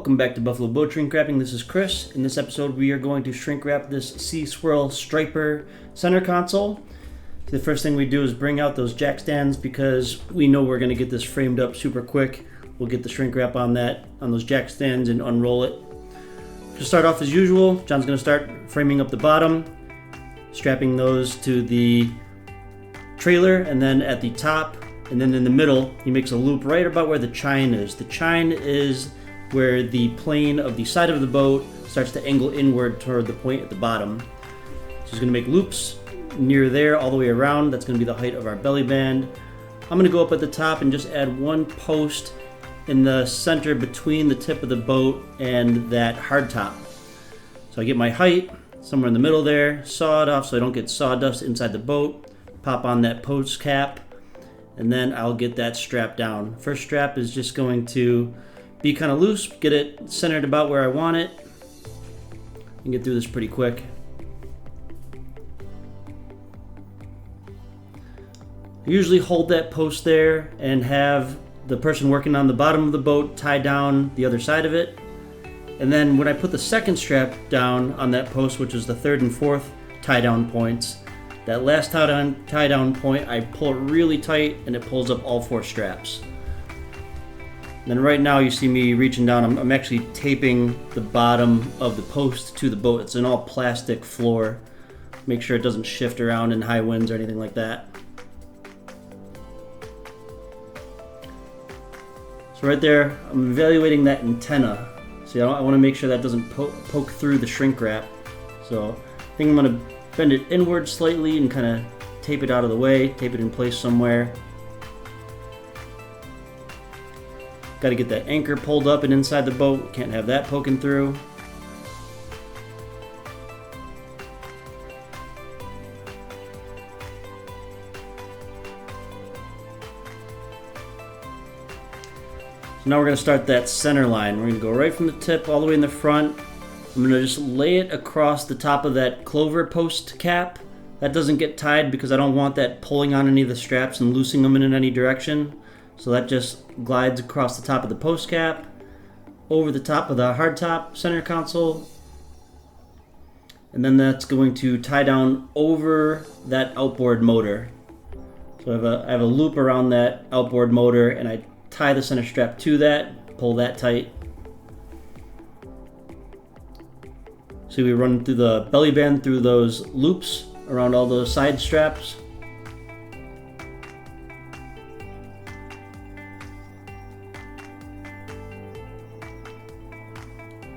Welcome back to Buffalo Boat Shrink Wrapping. This is Chris. In this episode, we are going to shrink wrap this SeaSwirl striper center console. The first thing we do is bring out those jack stands because we know we're going to get this framed up super quick. We'll get the shrink wrap on those jack stands and unroll it. To start off as usual, John's going to start framing up the bottom, strapping those to the trailer, and then at the top and then in the middle he makes a loop right about where the chine is. The chine is where the plane of the side of the boat starts to angle inward toward the point at the bottom. So he's going to make loops near there all the way around. That's going to be the height of our belly band. I'm going to go up at the top and just add one post in the center between the tip of the boat and that hardtop. So I get my height somewhere in the middle there, saw it off so I don't get sawdust inside the boat, pop on that post cap, and then I'll get that strap down. First strap is just going to be kind of loose, get it centered about where I want it, and get through this pretty quick. I usually hold that post there and have the person working on the bottom of the boat tie down the other side of it. And then when I put the second strap down on that post, which is the third and fourth tie down points, that last tie down point, I pull it really tight and it pulls up all four straps. And then right now you see me reaching down, I'm actually taping the bottom of the post to the boat. It's an all plastic floor. Make sure it doesn't shift around in high winds or anything like that. So right there, I'm evaluating that antenna. See, I want to make sure that doesn't poke through the shrink wrap. So I think I'm going to bend it inward slightly and kind of tape it out of the way, tape it in place somewhere. Got to get that anchor pulled up and inside the boat. Can't have that poking through. So now we're going to start that center line. We're going to go right from the tip all the way in the front. I'm going to just lay it across the top of that clover post cap. That doesn't get tied because I don't want that pulling on any of the straps and loosening them in any direction. So that just glides across the top of the post cap, over the top of the hardtop center console, and then that's going to tie down over that outboard motor. So I have a loop around that outboard motor and I tie the center strap to that, pull that tight. So we run through the belly band through those loops around all those side straps.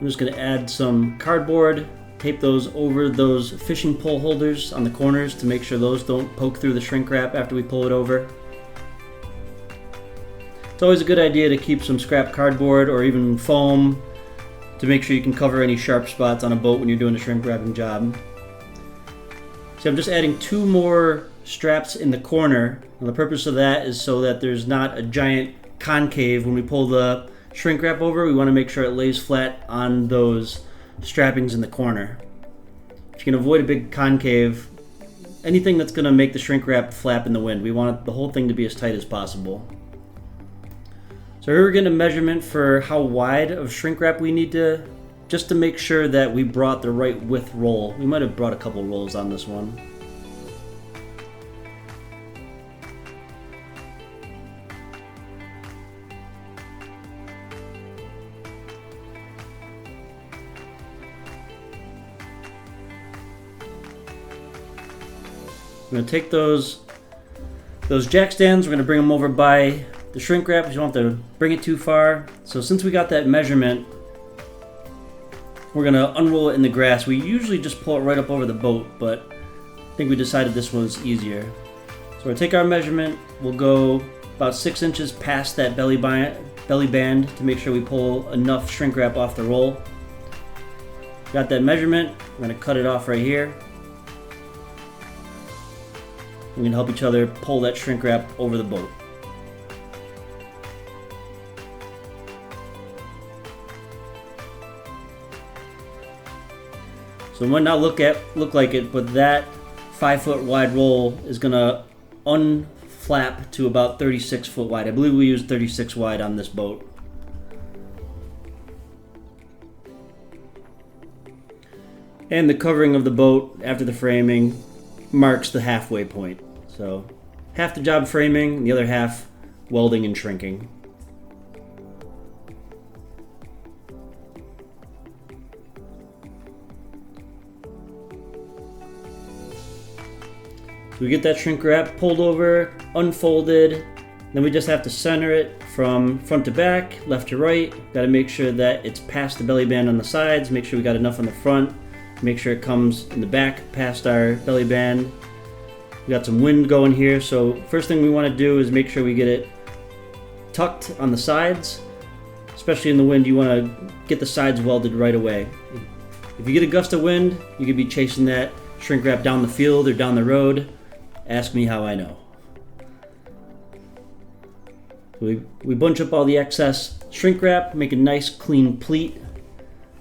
I'm just going to add some cardboard, tape those over those fishing pole holders on the corners to make sure those don't poke through the shrink wrap after we pull it over. It's always a good idea to keep some scrap cardboard or even foam to make sure you can cover any sharp spots on a boat when you're doing a shrink wrapping job. So I'm just adding two more straps in the corner. And the purpose of that is so that there's not a giant concave when we pull the shrink wrap over. We want to make sure it lays flat on those strappings in the corner. If you can avoid a big concave, anything that's going to make the shrink wrap flap in the wind, we want the whole thing to be as tight as possible. So here we're getting a measurement for how wide of shrink wrap we need to, just to make sure that we brought the right width roll. We might have brought a couple rolls on this one. I'm going to take those jack stands, we're going to bring them over by the shrink wrap. You don't have to bring it too far. So since we got that measurement, we're going to unroll it in the grass. We usually just pull it right up over the boat, but I think we decided this was easier. So we'll take our measurement, we'll go about 6 inches past that belly band to make sure we pull enough shrink wrap off the roll. Got that measurement, we're going to cut it off right here. We can help each other pull that shrink wrap over the boat. So it might not look like it, but that 5 foot wide roll is gonna unflap to about 36 foot wide. I believe we used 36 wide on this boat. And the covering of the boat after the framing marks the halfway point. So half the job framing, and the other half welding and shrinking. So we get that shrink wrap pulled over, unfolded, then we just have to center it from front to back, left to right. Got to make sure that it's past the belly band on the sides, make sure we got enough on the front, make sure it comes in the back past our belly band. We got some wind going here, so first thing we want to do is make sure we get it tucked on the sides. Especially in the wind, you want to get the sides welded right away. If you get a gust of wind, you could be chasing that shrink wrap down the field or down the road. Ask me how I know. We bunch up all the excess shrink wrap, make a nice clean pleat.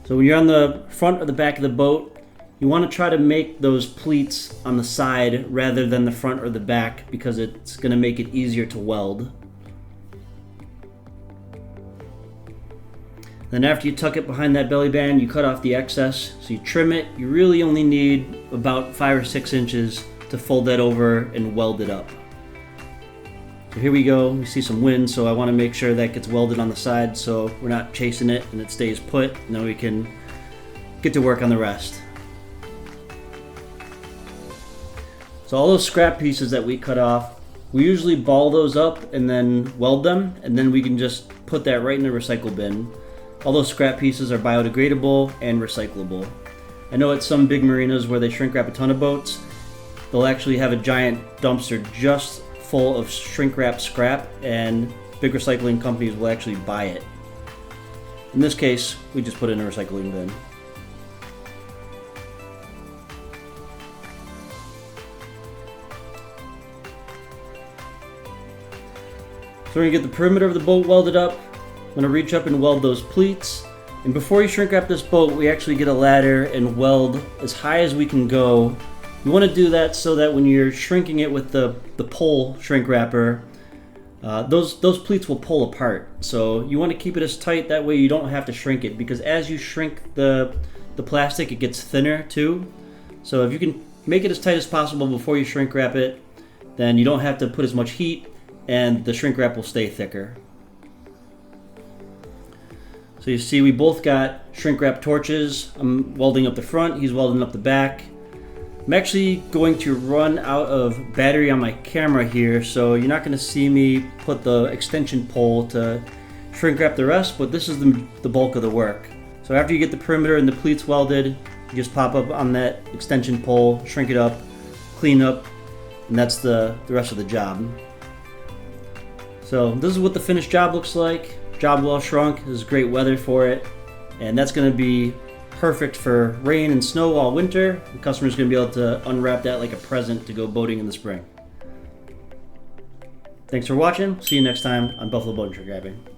So when you're on the front or the back of the boat, you want to try to make those pleats on the side rather than the front or the back because it's going to make it easier to weld. Then after you tuck it behind that belly band, you cut off the excess. So you trim it. You really only need about 5 or 6 inches to fold that over and weld it up. So here we go. We see some wind, so I want to make sure that gets welded on the side so we're not chasing it and it stays put, and then we can get to work on the rest. So all those scrap pieces that we cut off, we usually ball those up and then weld them, and then we can just put that right in the recycle bin. All those scrap pieces are biodegradable and recyclable. I know at some big marinas where they shrink wrap a ton of boats, they'll actually have a giant dumpster just full of shrink wrap scrap, and big recycling companies will actually buy it. In this case, we just put it in a recycling bin. So we're gonna get the perimeter of the boat welded up. I'm gonna reach up and weld those pleats. And before you shrink wrap this boat, we actually get a ladder and weld as high as we can go. You want to do that so that when you're shrinking it with the pole shrink wrapper, those pleats will pull apart. So you want to keep it as tight, that way you don't have to shrink it, because as you shrink the plastic, it gets thinner too. So if you can make it as tight as possible before you shrink wrap it, then you don't have to put as much heat and the shrink wrap will stay thicker. So you see we both got shrink wrap torches. I'm welding up the front, he's welding up the back. I'm actually going to run out of battery on my camera here, so you're not going to see me put the extension pole to shrink wrap the rest, but this is the bulk of the work. So after you get the perimeter and the pleats welded, you just pop up on that extension pole, shrink it up, clean up, and that's the rest of the job. So this is what the finished job looks like. Job well shrunk. This is great weather for it, and that's going to be perfect for rain and snow all winter. The customer's going to be able to unwrap that like a present to go boating in the spring. Thanks for watching. See you next time on Buffalo Boat and Shrink Wrapping.